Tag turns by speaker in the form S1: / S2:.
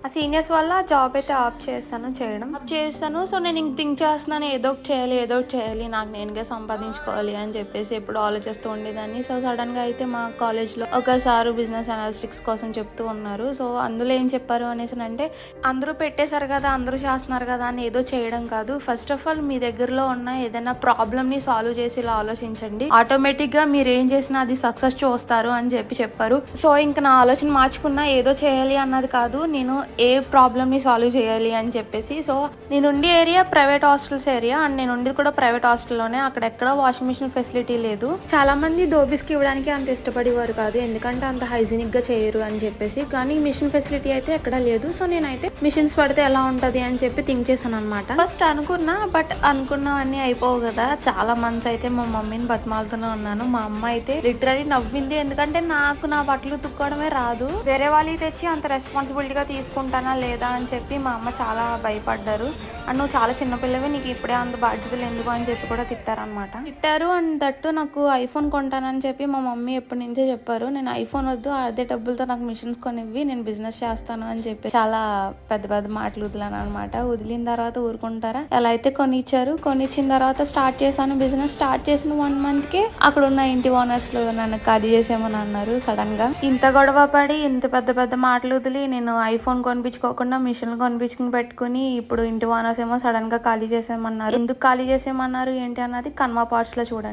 S1: ఆ సీనియర్స్ వల్ల జాబ్ అయితే ఆప్ చేస్తాను. సో నేను ఇంక థింక్ చేస్తున్నాను, ఏదో ఒకటి చేయాలి, నాకు నేనుగా సంపాదించుకోవాలి అని చెప్పేసి ఎప్పుడు ఆలోచిస్తూ ఉండేదాన్ని. సో సడన్ గా అయితే మా కాలేజ్ లో ఒకసారి బిజినెస్ అనలిస్టిక్స్ కోసం చెప్తూ ఉన్నారు. సో అందులో ఏం చెప్పారు అనేసి అంటే, అందరూ పెట్టేశారు కదా, అందరూ చేస్తున్నారు కదా అని ఏదో చేయడం కాదు. ఫస్ట్ ఆఫ్ ఆల్ మీ దగ్గరలో ఉన్న ఏదైనా ప్రాబ్లమ్ ని సాల్వ్ చేసి ఇలా ఆలోచించండి. ఆటోమేటిక్ గా మీరు ఏం చేసినా అది సక్సెస్ చూస్తారు అని చెప్పారు. సో ఇంకా నా ఆలోచన మార్చుకున్నా, ఏదో చేయాలి అన్నది కాదు, నేను ఏ ప్రాబ్లమ్ ని సాల్వ్ చేయాలి అని చెప్పేసి. సో నేను ఉండే area private hostels area, and నేను ఉండేది కూడా ప్రైవేట్ హాస్టల్లోనే. అక్కడెక్కడ వాషింగ్ మిషన్ ఫెసిలిటీ లేదు. చాలా మంది దోబిస్కి ఇవ్వడానికి అంత ఇష్టపడేవారు కాదు, ఎందుకంటే అంత హైజీనిక్ గా చేయరు అని చెప్పేసి. కానీ మిషన్ ఫెసిలిటీ అయితే ఎక్కడా లేదు. సో నేనైతే మిషన్స్ పడితే ఎలా ఉంటది అని చెప్పి థింక్ చేశాను అనమాట. ఫస్ట్ అనుకున్నా, బట్ అనుకున్నవన్నీ అయిపోవు కదా. చాలా మంత్స్ అయితే మా మమ్మీని బతిమాలుతూనే ఉన్నాను. మా అమ్మ అయితే లిటరలీ నవ్వింది, ఎందుకంటే నాకు నా బట్టలు తుక్కోవడమే రాదు, వేరే వాళ్ళకి తెచ్చి అంత రెస్పాన్సిబిలిటీగా తీసుకుంటానా లేదా అని చెప్పి మా అమ్మ చాలా భయపడ్డారు. అండ్ నువ్వు చాలా చిన్నపిల్లవి, నీకు ఇప్పుడే అంత బాధ్యతలు ఎందుకు అని చెప్పి కూడా తిట్టారు. అండ్ దట్టు నాకు ఐఫోన్ కొంటానని చెప్పి మా మమ్మీ ఎప్పటి నుంచే చెప్పారు. నేను ఐఫోన్ వద్దు, అదే డబ్బులతో నాకు మిషన్స్ కొనివ్వి, నేను బిజినెస్ చేస్తాను అని చెప్పి చాలా పెద్ద పెద్ద మాటలు వదిలాను అనమాట. వదిలిన తర్వాత ఊరుకుంటారా, ఎలా అయితే కొనిచ్చిన తర్వాత స్టార్ట్ చేశాను బిజినెస్. స్టార్ట్ చేసిన 1 month కే అక్కడ ఉన్న ఇంటి ఓనర్స్ నన్ను ఖాళీ చేసేమని అన్నారు సడన్ గా. ఇంత గొడవ పడి, ఇంత పెద్ద పెద్ద మాటలు వదిలి నేను ఐఫోన్ కొనిపించుకోకుండా మిషన్లు కొనిపించుకుని పెట్టుకుని ఇప్పుడు ఇంటి ఓనర్స్ ఏమో సడన్ గా ఖాళీ చేసేయమన్నారు. ఎందుకు ఖాళీ చేసేయమన్నారు ఏంటి అన్నది కన్వా పార్ట్స్ లో చూడండి.